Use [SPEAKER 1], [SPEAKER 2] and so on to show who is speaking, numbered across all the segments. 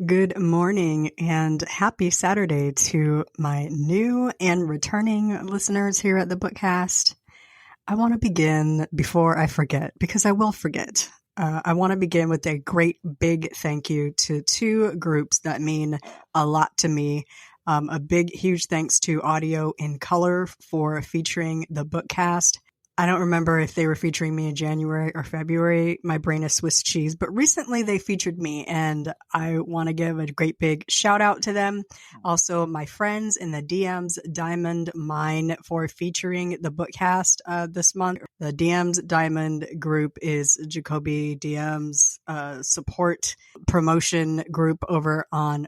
[SPEAKER 1] Good morning and happy Saturday to my new and returning listeners here at the Bookcast. I want to begin before I forget, because I will forget. I want to begin with a great big thank you to two groups that mean a lot to me. A big, huge thanks to Audio in Color for featuring the Bookcast. I don't remember if they were featuring me in January or February. My brain is Swiss cheese, but recently they featured me and I want to give a great big shout out to them. Also, my friends in the DMs Diamond Mine for featuring the Bookcast this month. The DMs Diamond group is Jacoby DM's support promotion group they're on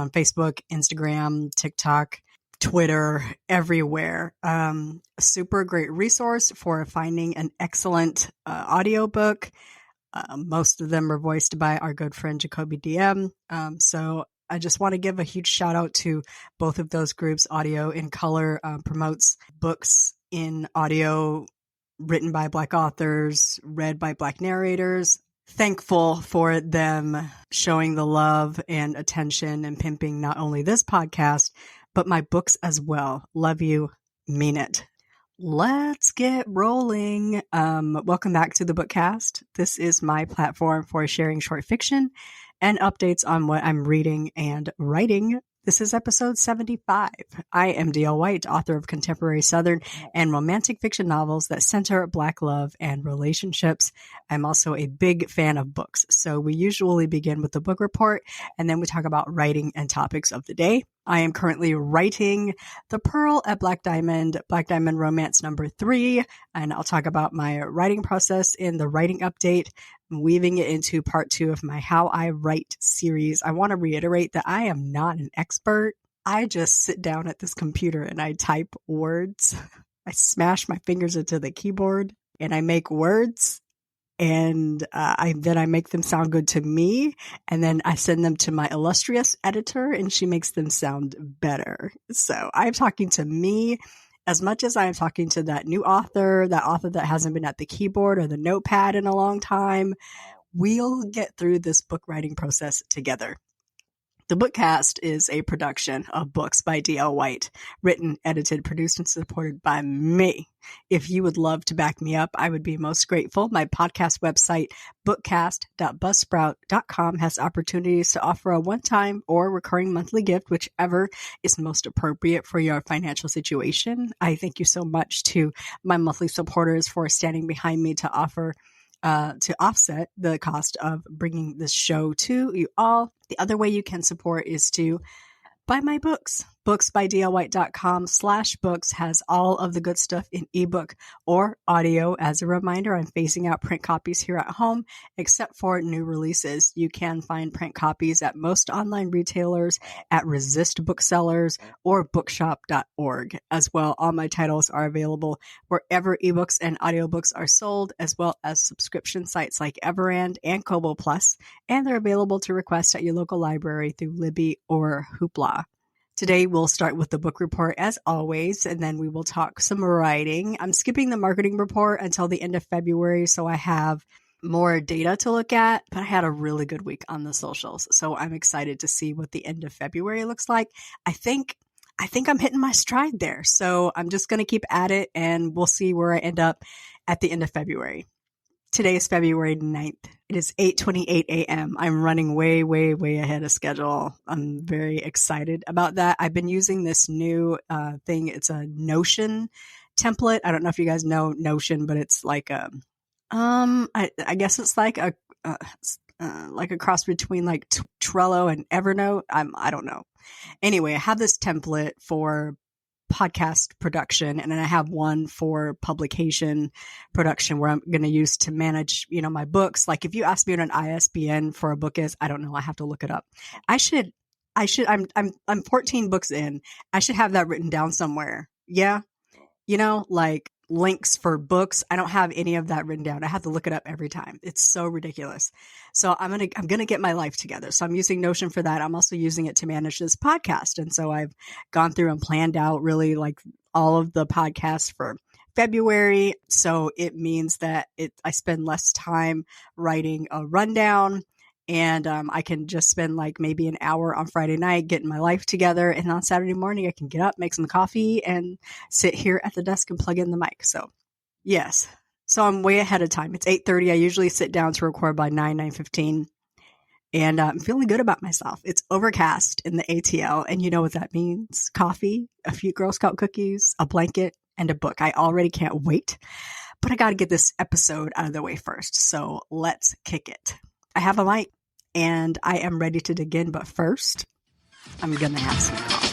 [SPEAKER 1] Facebook, Instagram, TikTok, Twitter, everywhere. Super great resource for finding an excellent audiobook. Most of them are voiced by our good friend Jacoby DM. So I just want to give a huge shout out to both of those groups. Audio in Color promotes books in audio written by Black authors, read by Black narrators. Thankful for them showing the love and attention and pimping not only this podcast, but my books as well. Love you. Mean it. Let's get rolling. Welcome back to the Bookcast. This is my platform for sharing short fiction and updates on what I'm reading and writing. This is episode 75. I am D.L. White, author of contemporary Southern and romantic fiction novels that center Black love and relationships. I'm also a big fan of books. So we usually begin with the book report, and then we talk about writing and topics of the day. I am currently writing The Pearl at Black Diamond Romance number 3, and I'll talk about my writing process in the writing update, weaving it into part 2 of my How I Write series. I want to reiterate that I am not an expert. I just sit down at this computer and I type words. I smash my fingers into the keyboard and I make words. And I make them sound good to me, and then I send them to my illustrious editor, and she makes them sound better. So I'm talking to me as much as I'm talking to that new author, that hasn't been at the keyboard or the notepad in a long time. We'll get through this book writing process together. The Bookcast is a production of Books by D.L. White, written, edited, produced, and supported by me. If you would love to back me up, I would be most grateful. My podcast website, bookcast.buzzsprout.com, has opportunities to offer a one-time or recurring monthly gift, whichever is most appropriate for your financial situation. I thank you so much to my monthly supporters for standing behind me to offset the cost of bringing this show to you all. The other way you can support is to buy my books. Booksbydlwhite.com/books has all of the good stuff in ebook or audio. As a reminder, I'm phasing out print copies here at home, except for new releases. You can find print copies at most online retailers, at Resist Booksellers, or bookshop.org. As well, all my titles are available wherever ebooks and audiobooks are sold, as well as subscription sites like Everand and Kobo Plus, and they're available to request at your local library through Libby or Hoopla. Today, we'll start with the book report as always, and then we will talk some writing. I'm skipping the marketing report until the end of February, so I have more data to look at, but I had a really good week on the socials, so I'm excited to see what the end of February looks like. I think I'm hitting my stride there, so I'm just going to keep at it, and we'll see where I end up at the end of February. Today is February 9th. It is 8:28 a.m. I'm running way, way, way ahead of schedule. I'm very excited about that. I've been using this new thing. It's a Notion template. I don't know if you guys know Notion, but it's like I guess it's like a cross between like Trello and Evernote. I don't know. Anyway, I have this template for podcast production, and then I have one for publication production where I'm going to use to manage, my books. Like if you ask me what an ISBN for a book is, I don't know. I have to look it up. I'm 14 books in. I should have that written down somewhere. Yeah. Like links for books. I don't have any of that written down. I have to look it up every time. It's so ridiculous. So I'm going to get my life together. So I'm using Notion for that. I'm also using it to manage this podcast. And so I've gone through and planned out really like all of the podcasts for February. So it means that I spend less time writing a rundown And I can just spend like maybe an hour on Friday night getting my life together. And on Saturday morning, I can get up, make some coffee, and sit here at the desk and plug in the mic. So, yes. So I'm way ahead of time. It's 8:30. I usually sit down to record by 9:15. And I'm feeling good about myself. It's overcast in the ATL. And you know what that means? Coffee, a few Girl Scout cookies, a blanket, and a book. I already can't wait. But I got to get this episode out of the way first. So let's kick it. I have a mic. And I am ready to dig in, but first, I'm going to have some coffee.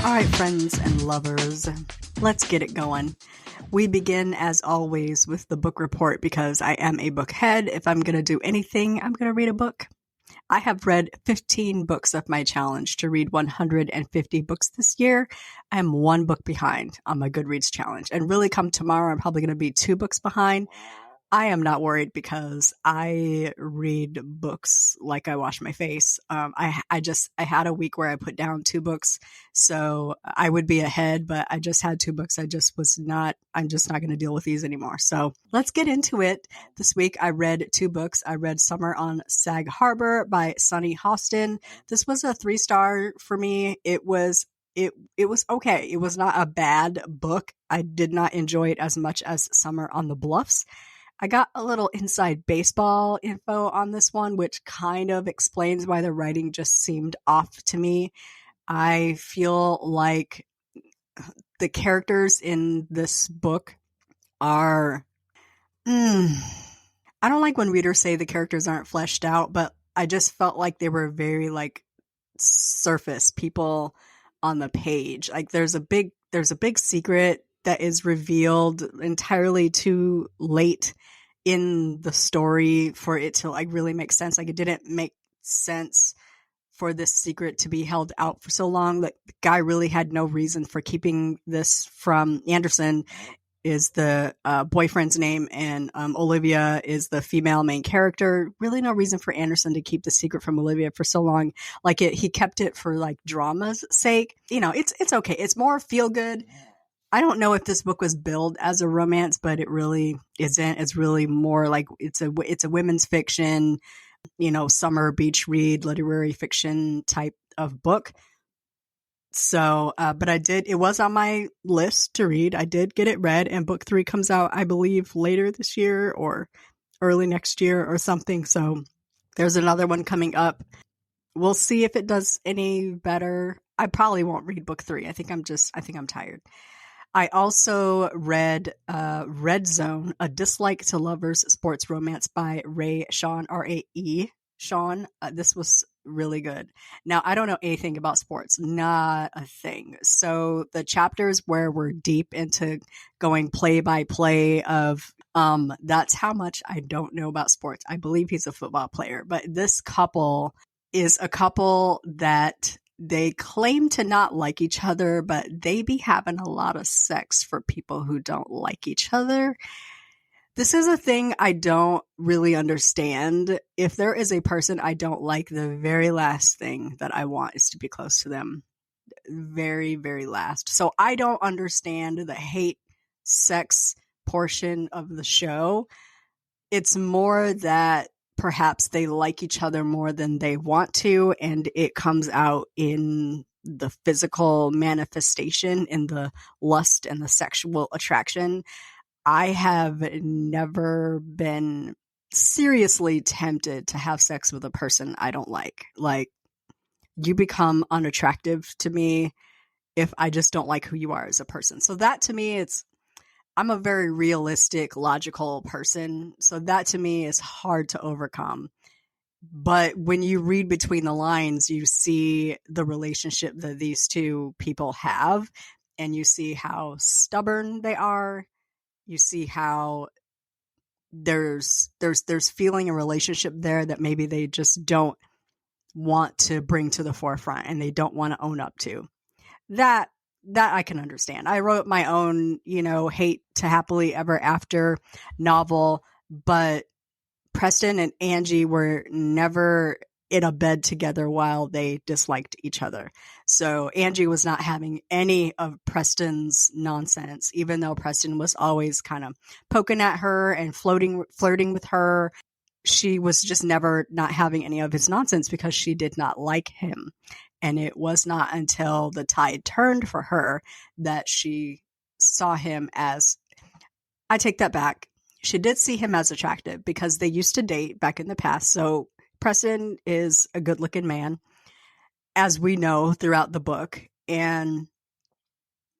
[SPEAKER 1] All right, friends and lovers, let's get it going. We begin, as always, with the book report because I am a book head. If I'm going to do anything, I'm going to read a book. I have read 15 books of my challenge to read 150 books this year. I'm one book behind on my Goodreads challenge. And really come tomorrow, I'm probably going to be 2 books behind. I am not worried because I read books like I wash my face. I had a week where I put down 2 books, so I would be ahead, but I just had 2 books. I'm just not going to deal with these anymore. So let's get into it. This week I read 2 books. I read Summer on Sag Harbor by Sunny Hostin. This was a 3-star for me. It was okay. It was not a bad book. I did not enjoy it as much as Summer on the Bluffs. I got a little inside baseball info on this one, which kind of explains why the writing just seemed off to me. I feel like the characters in this book are... I don't like when readers say the characters aren't fleshed out, but I just felt like they were very like surface people on the page. Like there's a big secret that is revealed entirely too late in the story for it to like really make sense. Like it didn't make sense for this secret to be held out for so long. Like the guy really had no reason for keeping this from Anderson is the boyfriend's name, and Olivia is the female main character. Really no reason for Anderson to keep the secret from Olivia for so long. Like he kept it for like drama's sake. You know, it's okay. It's more feel good. I don't know if this book was billed as a romance, but it really isn't. It's really more like it's a women's fiction, you know, summer beach read, literary fiction type of book. So, but it was on my list to read. I did get it read, and book 3 comes out, I believe, later this year or early next year or something. So there's another one coming up. We'll see if it does any better. I probably won't read book 3. I think I'm tired. I also read Red Zone, A Dislike to Lovers Sports Romance by Rae Sean, R-A-E, Sean. This was really good. Now, I don't know anything about sports, not a thing. So the chapters where we're deep into going play by play of that's how much I don't know about sports. I believe he's a football player, but this couple is a couple that they claim to not like each other, but they be having a lot of sex for people who don't like each other. This is a thing I don't really understand. If there is a person I don't like, the very last thing that I want is to be close to them. Very, very last. So I don't understand the hate sex portion of the show. It's more that perhaps they like each other more than they want to, and it comes out in the physical manifestation, in the lust and the sexual attraction. I have never been seriously tempted to have sex with a person I don't like. Like, you become unattractive to me if I just don't like who you are as a person. So that to me, I'm a very realistic, logical person. So that to me is hard to overcome. But when you read between the lines, you see the relationship that these two people have, and you see how stubborn they are. You see how there's feeling a relationship there that maybe they just don't want to bring to the forefront and they don't want to own up to. That I can understand. I wrote my own, hate to happily ever after novel, but Preston and Angie were never in a bed together while they disliked each other. So Angie was not having any of Preston's nonsense, even though Preston was always kind of poking at her and flirting with her. She was just never not having any of his nonsense because she did not like him. And it was not until the tide turned for her that she saw him as, I take that back. She did see him as attractive because they used to date back in the past. So Preston is a good looking man, as we know throughout the book. And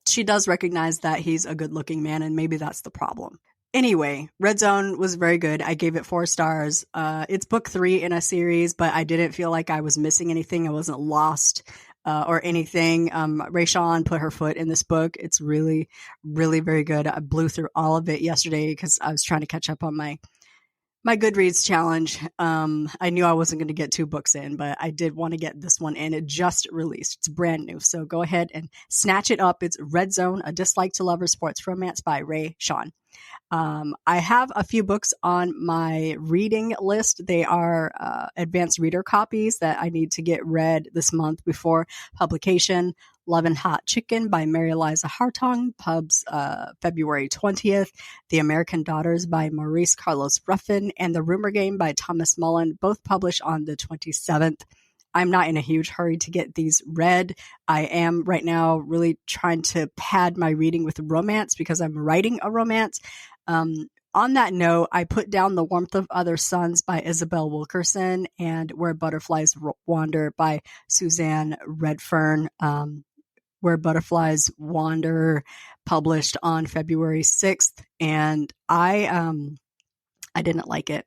[SPEAKER 1] she does recognize that he's a good looking man, and maybe that's the problem. Anyway, Red Zone was very good. I gave it 4 stars. It's book 3 in a series, but I didn't feel like I was missing anything. I wasn't lost or anything. Rayshawn put her foot in this book. It's really, really very good. I blew through all of it yesterday because I was trying to catch up on my Goodreads challenge. I knew I wasn't going to get 2 books in, but I did want to get this one in. It just released. It's brand new. So go ahead and snatch it up. It's Red Zone, A Dislike to Lovers Sports Romance by Rayshawn. I have a few books on my reading list. They are advanced reader copies that I need to get read this month before publication. Love and Hot Chicken by Mary Eliza Hartong, pubs February 20th. The American Daughters by Maurice Carlos Ruffin, and The Rumor Game by Thomas Mullen, both published on the 27th. I'm not in a huge hurry to get these read. I am right now really trying to pad my reading with romance because I'm writing a romance. On that note, I put down The Warmth of Other Suns by Isabel Wilkerson and Where Butterflies Wander by Suzanne Redfern. Where Butterflies Wander, published on February 6th. And I didn't like it.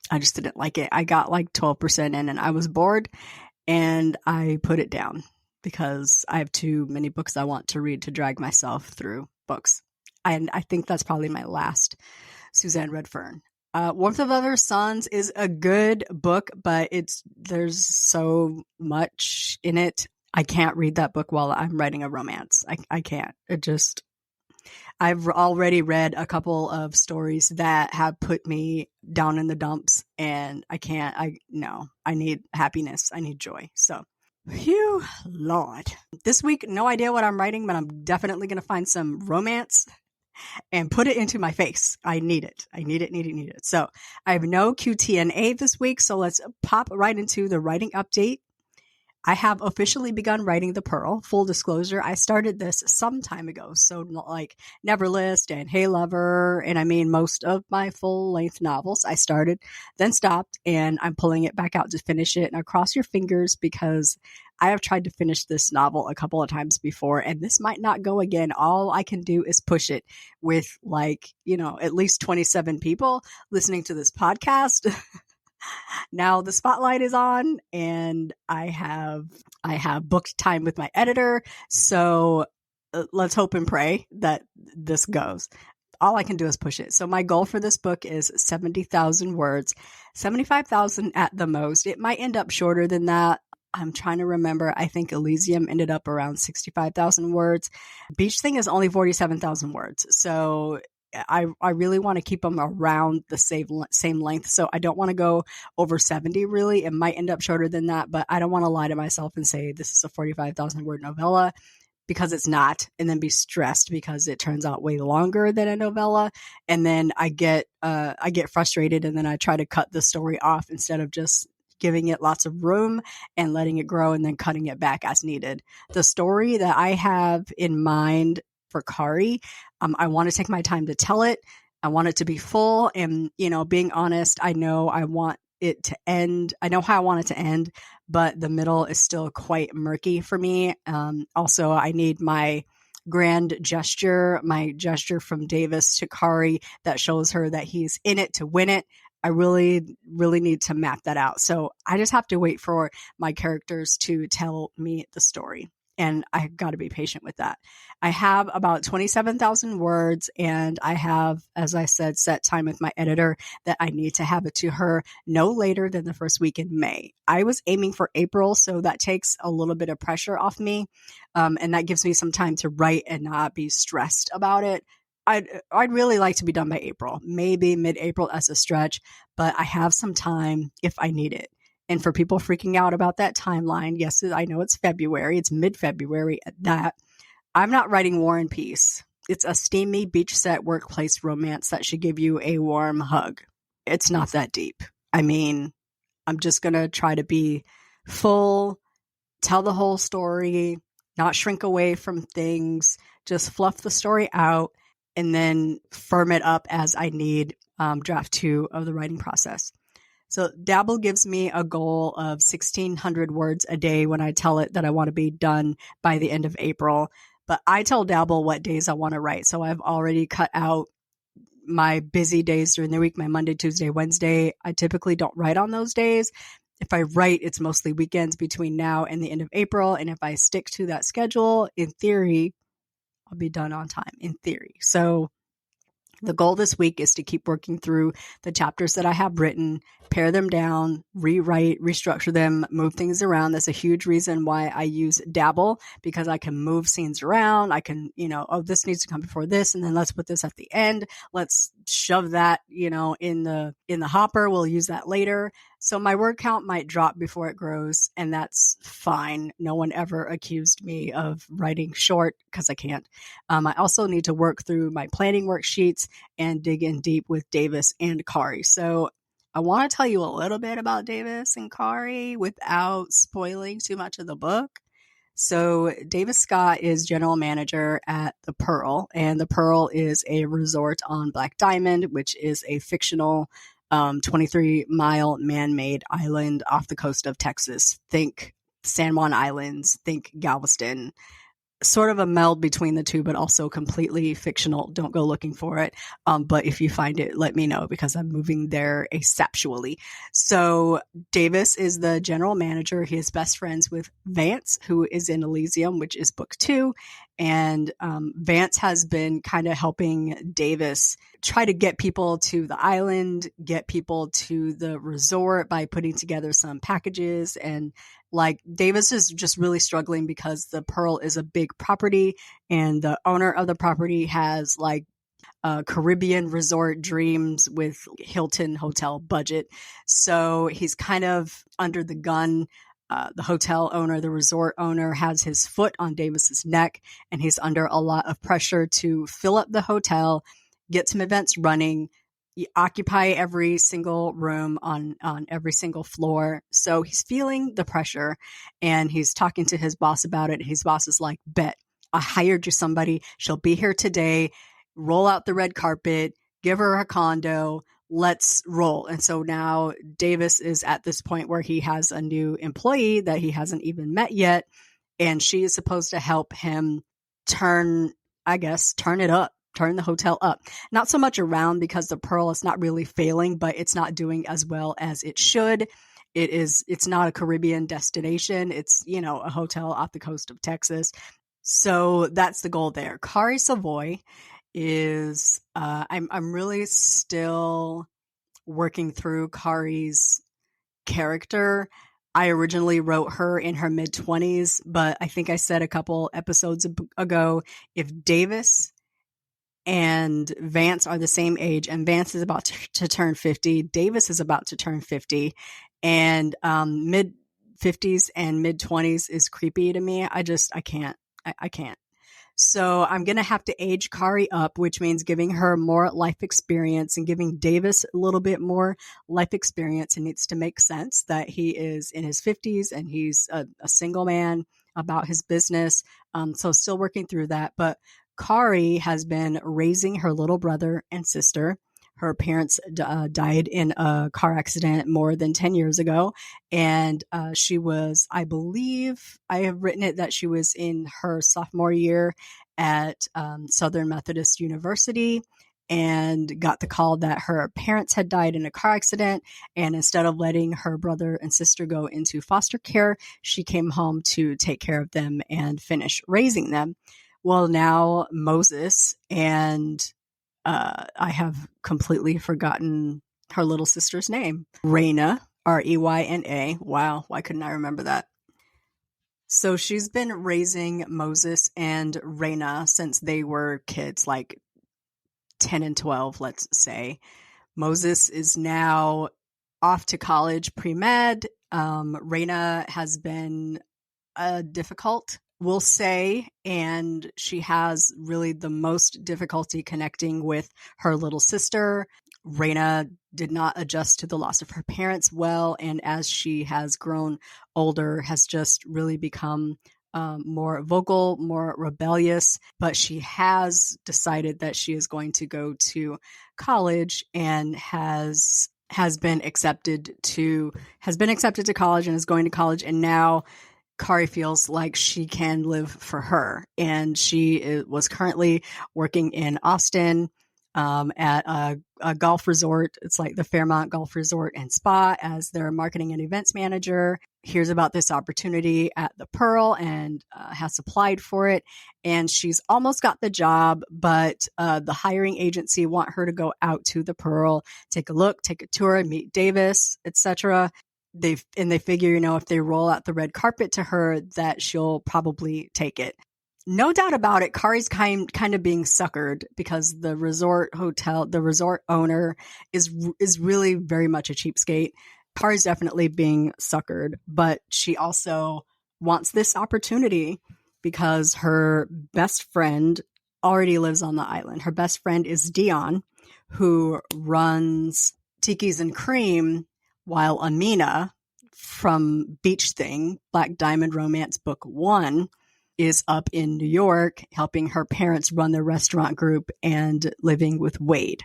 [SPEAKER 1] I just didn't like it. I got like 12% in and I was bored and I put it down because I have too many books I want to read to drag myself through books. And I think that's probably my last Suzanne Redfern. Warmth of Other Suns is a good book, but there's so much in it. I can't read that book while I'm writing a romance. I can't. I've already read a couple of stories that have put me down in the dumps and I can't. I need happiness. I need joy. So, phew, Lord. This week, no idea what I'm writing, but I'm definitely going to find some romance and put it into my face. I need it. I need it. So I have no QTNA this week. So let's pop right into the writing update. I have officially begun writing The Pearl. Full disclosure, I started this some time ago. So like Neverlist and Hey Lover, and I mean most of my full-length novels, I started, then stopped, and I'm pulling it back out to finish it. And cross your fingers because I have tried to finish this novel a couple of times before, and this might not go again. All I can do is push it with at least 27 people listening to this podcast. Now the spotlight is on and I have booked time with my editor. So let's hope and pray that this goes. All I can do is push it. So my goal for this book is 70,000 words, 75,000 at the most. It might end up shorter than that. I'm trying to remember. I think Elysium ended up around 65,000 words. Beach Thing is only 47,000 words. So I really want to keep them around the same length. So I don't want to go over 70 really. It might end up shorter than that, but I don't want to lie to myself and say this is a 45,000 word novella because it's not, and then be stressed because it turns out way longer than a novella. And then I get frustrated and then I try to cut the story off instead of just giving it lots of room and letting it grow and then cutting it back as needed. The story that I have in mind for Kari, I want to take my time to tell it. I want it to be full. And, being honest, I know I want it to end. I know how I want it to end, but the middle is still quite murky for me. Also, I need my grand gesture, my gesture from Davis to Kari that shows her that he's in it to win it. I really, really need to map that out. So I just have to wait for my characters to tell me the story. And I've got to be patient with that. I have about 27,000 words and I have, as I said, set time with my editor that I need to have it to her no later than the first week in May. I was aiming for April, so that takes a little bit of pressure off me. And that gives me some time to write and not be stressed about it. I'd really like to be done by April, maybe mid-April as a stretch, but I have some time if I need it. And for people freaking out about that timeline, yes, I know it's February. It's mid-February at that. I'm not writing War and Peace. It's a steamy beach set workplace romance that should give you a warm hug. It's not that deep. I mean, I'm just going to try to be full, tell the whole story, not shrink away from things, just fluff the story out, and then firm it up as I need, draft 2 of the writing process. So Dabble gives me a goal of 1,600 words a day when I tell it that I want to be done by the end of April. But I tell Dabble what days I want to write. So I've already cut out my busy days during the week, my Monday, Tuesday, Wednesday. I typically don't write on those days. If I write, it's mostly weekends between now and the end of April. And if I stick to that schedule, in theory, I'll be done on time, in theory. So the goal this week is to keep working through the chapters that I have written, pare them down, rewrite, restructure them, move things around. That's a huge reason why I use Dabble, because I can move scenes around. I can, this needs to come before this, and then let's put this at the end. Let's shove that, in the hopper. We'll use that later. So my word count might drop before it grows, and that's fine. No one ever accused me of writing short because I can't. I also need to work through my planning worksheets and dig in deep with Davis and Kari. So I want to tell you a little bit about Davis and Kari without spoiling too much of the book. So Davis Scott is general manager at the Pearl, and the Pearl is a resort on Black Diamond, which is a fictional 23-mile man-made island off the coast of Texas. Think San Juan Islands, think Galveston. Sort of a meld between the two, but also completely fictional. Don't go looking for it. But if you find it, let me know, because I'm moving there asaptually. So Davis is the general manager. He is best friends with Vance, who is in Elysium, which is book 2. And Vance has been kind of helping Davis try to get people to the island, get people to the resort by putting together some packages. And Davis is just really struggling because the Pearl is a big property, and the owner of the property has Caribbean resort dreams with Hilton hotel budget. So he's kind of under the gun. The hotel owner, the resort owner, has his foot on Davis's neck, and he's under a lot of pressure to fill up the hotel, get some events running, occupy every single room on every single floor. So he's feeling the pressure, and he's talking to his boss about it. His boss is like, bet, I hired you somebody. She'll be here today. Roll out the red carpet, give her a condo. Let's roll. And so now Davis is at this point where he has a new employee that he hasn't even met yet. And she is supposed to help him turn it up. Turn the hotel up. Not so much around, because the Pearl is not really failing, but it's not doing as well as it should. It's not a Caribbean destination. It's, a hotel off the coast of Texas. So that's the goal there. Kari Savoy is, I'm really still working through Kari's character. I originally wrote her in her mid-20s, but I think I said a couple episodes ago, if Davis and Vance are the same age, and Vance is about to turn 50, Davis is about to turn 50, and mid-50s and mid-20s is creepy to me. I can't. I can't. So I'm going to have to age Kari up, which means giving her more life experience and giving Davis a little bit more life experience. It needs to make sense that he is in his 50s and he's a single man about his business. So still working through that. But Kari has been raising her little brother and sister. Her parents died in a car accident more than 10 years ago. And she was, I believe, I have written it that she was in her sophomore year at Southern Methodist University, and got the call that her parents had died in a car accident. And instead of letting her brother and sister go into foster care, she came home to take care of them and finish raising them. Well, now Moses and I have completely forgotten her little sister's name. Raina, Reyna. Wow, why couldn't I remember that? So she's been raising Moses and Raina since they were kids, like 10 and 12, let's say. Moses is now off to college pre-med. Raina has been difficult, we'll say, and she has really the most difficulty connecting with her little sister. Raina did not adjust to the loss of her parents well, and as she has grown older, has just really become more vocal, more rebellious. But she has decided that she is going to go to college and has been accepted to college and is going to college, and now Kari feels like she can live for her. And she was currently working in Austin at a golf resort. It's like the Fairmont Golf Resort and Spa as their marketing and events manager. Hears about this opportunity at the Pearl and has applied for it. And she's almost got the job, but the hiring agency want her to go out to the Pearl, take a look, take a tour, meet Davis, etc. They figure, if they roll out the red carpet to her, that she'll probably take it. No doubt about it, Kari's kind of being suckered because the resort owner is really very much a cheapskate. Kari's definitely being suckered, but she also wants this opportunity because her best friend already lives on the island. Her best friend is Dion, who runs Tiki's and Cream, while Amina from Beach Thing, Black Diamond Romance Book 1, is up in New York helping her parents run their restaurant group and living with Wade.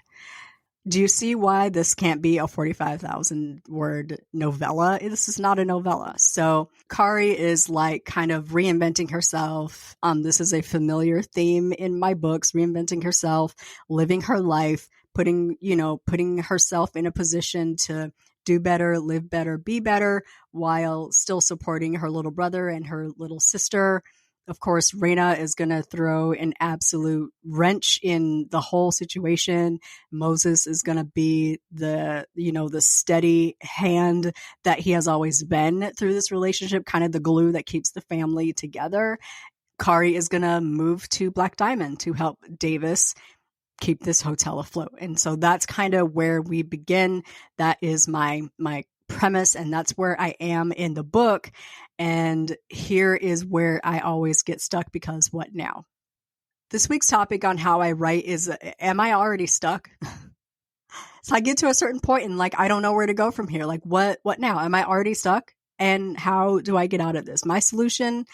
[SPEAKER 1] Do you see why this can't be a 45,000 word novella? This is not a novella. So Kari is like kind of reinventing herself. This is a familiar theme in my books, reinventing herself, living her life, putting herself in a position to do better, live better, be better, while still supporting her little brother and her little sister. Of course, Raina is going to throw an absolute wrench in the whole situation. Moses is going to be the steady hand that he has always been through this relationship, kind of the glue that keeps the family together. Kari is going to move to Black Diamond to help Davis keep this hotel afloat. And so that's kind of where we begin. That is my premise, and that's where I am in the book. And here is where I always get stuck because what now? This week's topic on how I write is, am I already stuck? So I get to a certain point and I don't know where to go from here. What now? Am I already stuck? And how do I get out of this? My solution,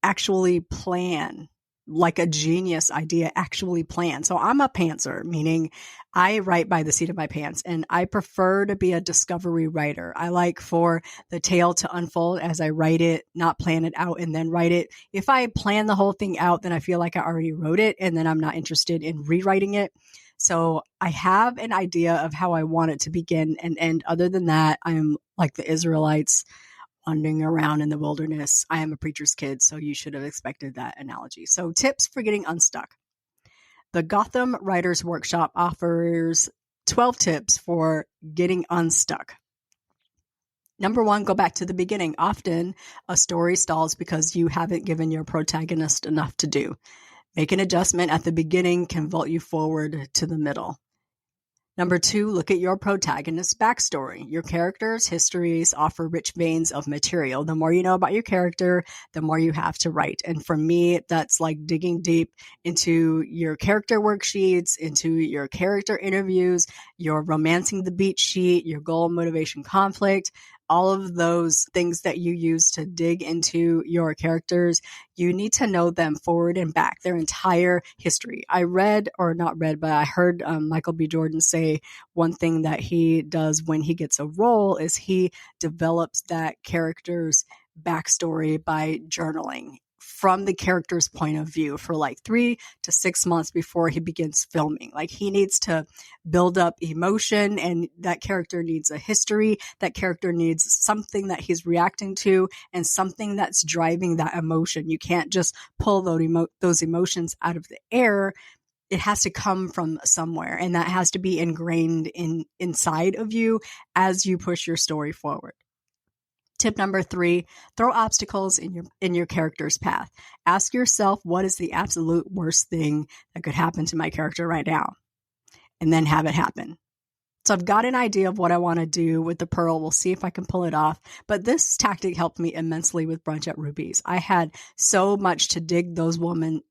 [SPEAKER 1] actually plan. Like a genius idea, actually plan. So I'm a pantser, meaning I write by the seat of my pants, and I prefer to be a discovery writer. I like for the tale to unfold as I write it, not plan it out and then write it. If I plan the whole thing out, then I feel like I already wrote it, and then I'm not interested in rewriting it. So I have an idea of how I want it to begin and end. Other than that, I'm like the Israelites, wandering around in the wilderness. I am a preacher's kid, so you should have expected that analogy. So tips for getting unstuck. The Gotham Writers Workshop offers 12 tips for getting unstuck. Number 1, go back to the beginning. Often a story stalls because you haven't given your protagonist enough to do. Make an adjustment at the beginning can vault you forward to the middle. Number 2, look at your protagonist's backstory. Your characters' histories offer rich veins of material. The more you know about your character, the more you have to write. And for me, that's like digging deep into your character worksheets, into your character interviews, your romancing the beat sheet, your goal, motivation, conflict, all of those things that you use to dig into your characters. You need to know them forward and back, their entire history. I heard Michael B. Jordan say one thing that he does when he gets a role is he develops that character's backstory by journaling from the character's point of view for 3 to 6 months before he begins filming. He needs to build up emotion, and that character needs a history. That character needs something that he's reacting to and something that's driving that emotion. You can't just pull those emotions out of the air. It has to come from somewhere, and that has to be ingrained inside of you as you push your story forward. Tip number 3, throw obstacles in your character's path. Ask yourself, what is the absolute worst thing that could happen to my character right now? And then have it happen. So I've got an idea of what I want to do with the pearl. We'll see if I can pull it off. But this tactic helped me immensely with Brunch at Ruby's. I had so much to dig those women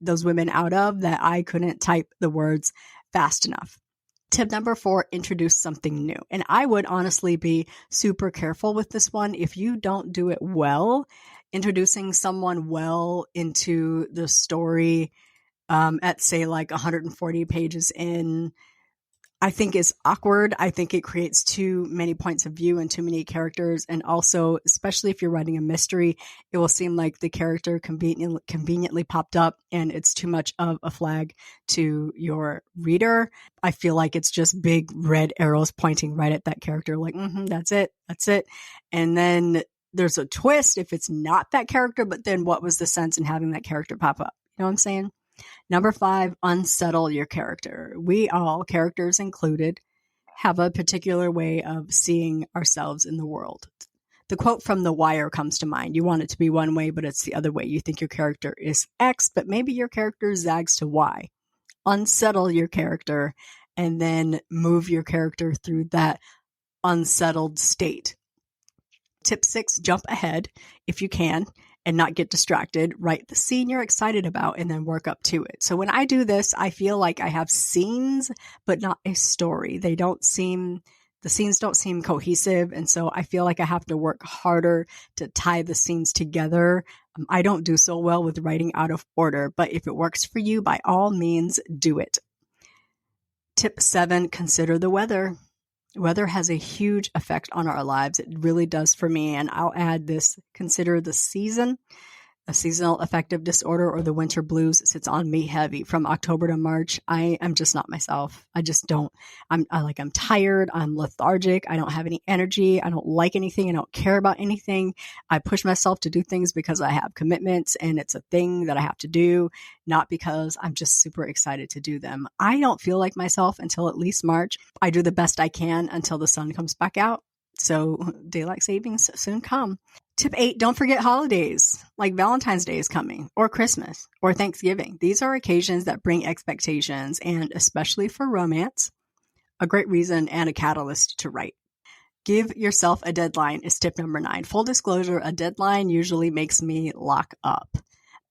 [SPEAKER 1] out of that I couldn't type the words fast enough. Tip number 4, introduce something new. And I would honestly be super careful with this one. If you don't do it well, introducing someone well into the story at say like 140 pages in, I think is awkward. I think it creates too many points of view and too many characters. And also, especially if you're writing a mystery, it will seem like the character conveniently popped up and it's too much of a flag to your reader. I feel like it's just big red arrows pointing right at that character. Like, that's it. That's it. And then there's a twist if it's not that character, but then what was the sense in having that character pop up? You know what I'm saying? Number 5, unsettle your character. We all, characters included, have a particular way of seeing ourselves in the world. The quote from The Wire comes to mind. You want it to be one way, but it's the other way. You think your character is X, but maybe your character zags to Y. Unsettle your character and then move your character through that unsettled state. Tip 6, jump ahead if you can and not get distracted. Write the scene you're excited about and then work up to it. So when I do this, I feel like I have scenes, but not a story. The scenes don't seem cohesive. And so I feel like I have to work harder to tie the scenes together. I don't do so well with writing out of order, but if it works for you, by all means, do it. Tip 7, consider the weather. Weather has a huge effect on our lives. It really does for me. And I'll add this, consider the season. A seasonal affective disorder or the winter blues sits on me heavy. From October to March, I am just not myself. I just don't. I'm tired. I'm lethargic. I don't have any energy. I don't like anything. I don't care about anything. I push myself to do things because I have commitments and it's a thing that I have to do, not because I'm just super excited to do them. I don't feel like myself until at least March. I do the best I can until the sun comes back out. So daylight savings soon come. Tip 8, don't forget holidays, like Valentine's Day is coming, or Christmas, or Thanksgiving. These are occasions that bring expectations, and especially for romance, a great reason and a catalyst to write. Give yourself a deadline is tip number 9. Full disclosure, a deadline usually makes me lock up,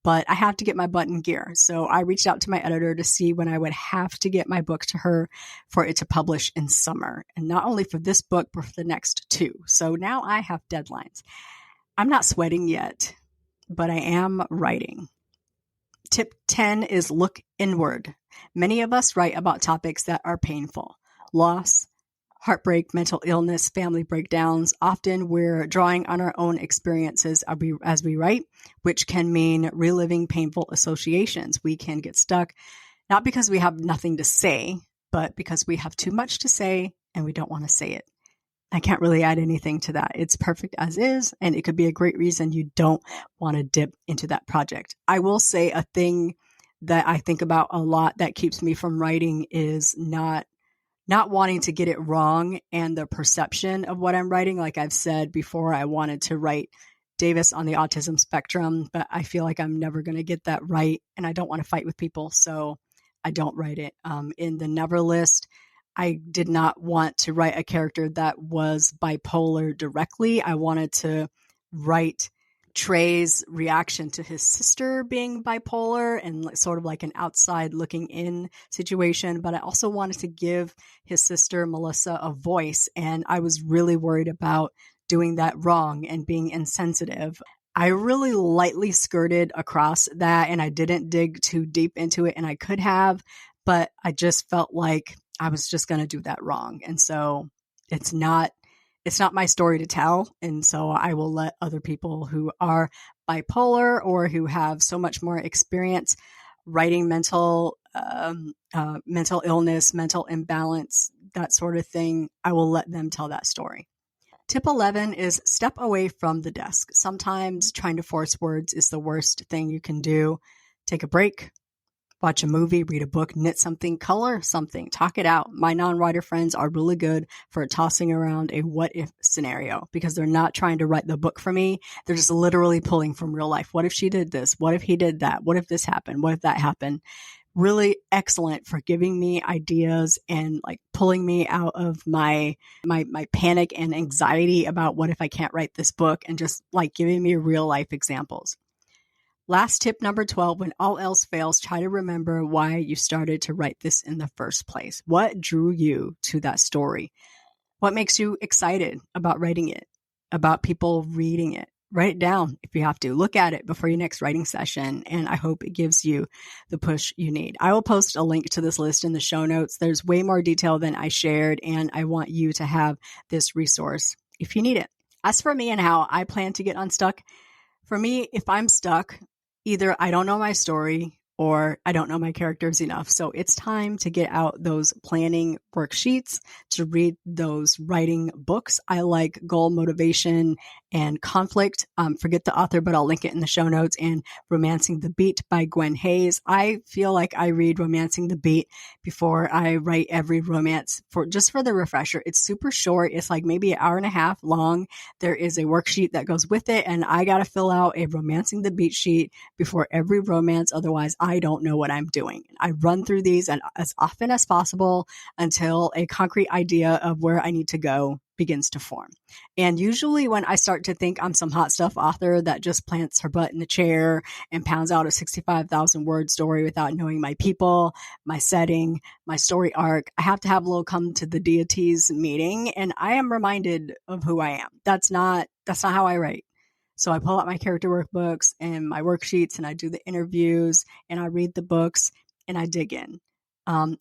[SPEAKER 1] but I have to get my butt in gear. So I reached out to my editor to see when I would have to get my book to her for it to publish in summer. And not only for this book, but for the next 2. So now I have deadlines. I'm not sweating yet, but I am writing. Tip 10 is look inward. Many of us write about topics that are painful. Loss, heartbreak, mental illness, family breakdowns. Often we're drawing on our own experiences as we write, which can mean reliving painful associations. We can get stuck, not because we have nothing to say, but because we have too much to say and we don't want to say it. I can't really add anything to that. It's perfect as is, and it could be a great reason you don't want to dip into that project. I will say a thing that I think about a lot that keeps me from writing is not wanting to get it wrong and the perception of what I'm writing. Like I've said before, I wanted to write Davis on the autism spectrum, but I feel like I'm never going to get that right, and I don't want to fight with people, so I don't write it. In the Never list, I did not want to write a character that was bipolar directly. I wanted to write Trey's reaction to his sister being bipolar and sort of like an outside looking in situation. But I also wanted to give his sister, Melissa, a voice. And I was really worried about doing that wrong and being insensitive. I really lightly skirted across that and I didn't dig too deep into it, and I could have, but I just felt like I was just going to do that wrong. And so it's not my story to tell. And so I will let other people who are bipolar or who have so much more experience writing mental illness, mental imbalance, that sort of thing. I will let them tell that story. Tip 11 is step away from the desk. Sometimes trying to force words is the worst thing you can do. Take a break. Watch a movie, read a book, knit something, color something, talk it out. My non-writer friends are really good for tossing around a what-if scenario because they're not trying to write the book for me. They're just literally pulling from real life. What if she did this? What if he did that? What if this happened? What if that happened? really excellent for giving me ideas and like pulling me out of my panic and anxiety about what if I can't write this book, and just like giving me real life examples. Last tip number 12, when all else fails, try to remember why you started to write this in the first place. What drew you to that story? What makes you excited about writing it, about people reading it? Write it down if you have to. Look at it before your next writing session, and I hope it gives you the push you need. I will post a link to this list in the show notes. There's way more detail than I shared, and I want you to have this resource if you need it. As for me and how I plan to get unstuck, for me, if I'm stuck, either I don't know my story or I don't know my characters enough. So it's time to get out those planning worksheets, to read those writing books. I like Goal, Motivation, and Conflict. Forget the author, but I'll link it in the show notes. And Romancing the Beat by Gwen Hayes. I feel like I read Romancing the Beat before I write every romance, for the refresher. It's super short. It's like maybe an hour and a half long. There is a worksheet that goes with it, and I got to fill out a Romancing the Beat sheet before every romance. Otherwise, I don't know what I'm doing. I run through these and as often as possible until a concrete idea of where I need to go begins to form. And usually when I start to think I'm some hot stuff author that just plants her butt in the chair and pounds out a 65,000 word story without knowing my people, my setting, my story arc, I have to have a little come to the deities meeting, and I am reminded of who I am. That's not how I write. So I pull out my character workbooks and my worksheets, and I do the interviews, and I read the books, and I dig in.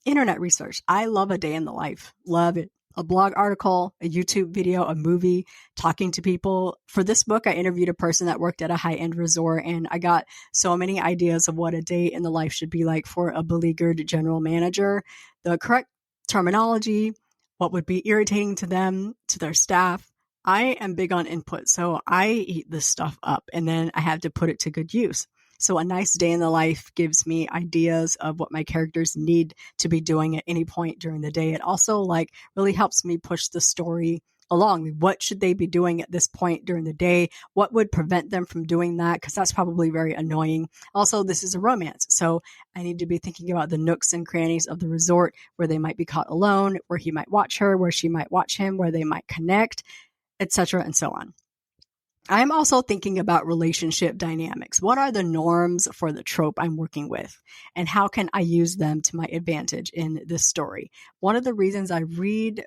[SPEAKER 1] Internet research. I love a day in the life. Love it. A blog article, a YouTube video, a movie, talking to people. For this book, I interviewed a person that worked at a high-end resort, and I got so many ideas of what a day in the life should be like for a beleaguered general manager, the correct terminology, what would be irritating to them, to their staff. I am big on input, so I eat this stuff up, and then I have to put it to good use. So a nice day in the life gives me ideas of what my characters need to be doing at any point during the day. It also really helps me push the story along. What should they be doing at this point during the day? What would prevent them from doing that? Because that's probably very annoying. Also, this is a romance, so I need to be thinking about the nooks and crannies of the resort where they might be caught alone, where he might watch her, where she might watch him, where they might connect, etc., and so on. I'm also thinking about relationship dynamics. What are the norms for the trope I'm working with? And how can I use them to my advantage in this story? One of the reasons I read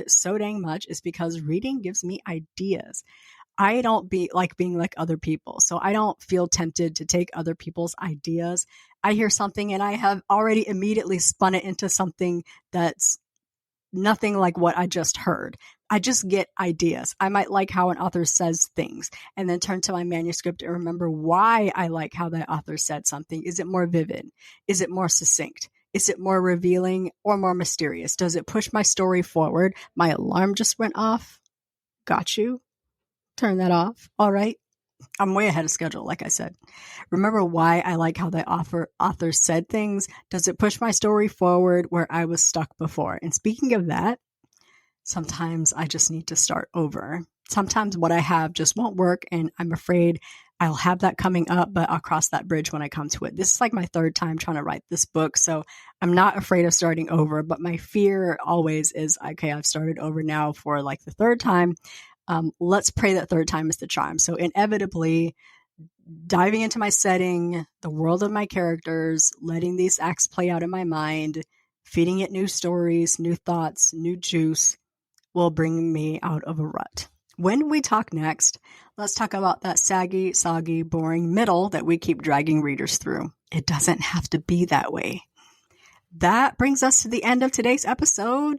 [SPEAKER 1] so dang much is because reading gives me ideas. I don't being like other people. So I don't feel tempted to take other people's ideas. I hear something and I have already immediately spun it into something that's nothing like what I just heard. I just get ideas. I might like how an author says things and then turn to my manuscript and remember why I like how that author said something. Is it more vivid? Is it more succinct? Is it more revealing or more mysterious? Does it push my story forward? My alarm just went off. Got you. Turn that off. All right. I'm way ahead of schedule, like I said. Remember why I like how the author said things. Does it push my story forward where I was stuck before? And speaking of that, sometimes I just need to start over. Sometimes what I have just won't work, and I'm afraid I'll have that coming up, but I'll cross that bridge when I come to it. This is like my third time trying to write this book, so I'm not afraid of starting over, but my fear always is, okay, I've started over now for like the third time. Let's pray that third time is the charm. So inevitably, diving into my setting, the world of my characters, letting these acts play out in my mind, feeding it new stories, new thoughts, new juice will bring me out of a rut. When we talk next, let's talk about that saggy, soggy, boring middle that we keep dragging readers through. It doesn't have to be that way. That brings us to the end of today's episode.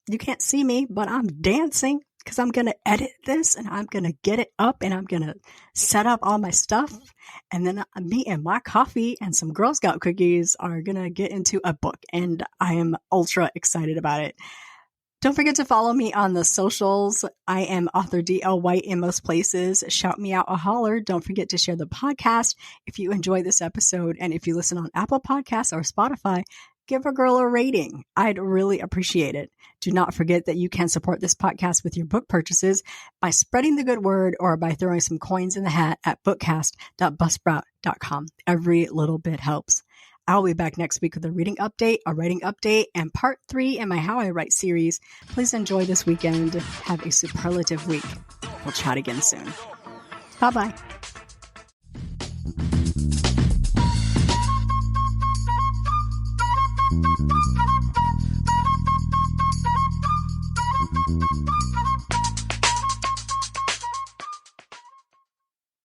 [SPEAKER 1] You can't see me, but I'm dancing because I'm going to edit this and I'm going to get it up and I'm going to set up all my stuff. And then me and my coffee and some Girl Scout cookies are going to get into a book. And I am ultra excited about it. Don't forget to follow me on the socials. I am author DL White in most places. Shout me out a holler. Don't forget to share the podcast if you enjoy this episode. And if you listen on Apple Podcasts or Spotify, give a girl a rating. I'd really appreciate it. Do not forget that you can support this podcast with your book purchases by spreading the good word or by throwing some coins in the hat at bookcast.buzzsprout.com. Every little bit helps. I'll be back next week with a reading update, a writing update, and part 3 in my How I Write series. Please enjoy this weekend. Have a superlative week. We'll chat again soon. Bye-bye.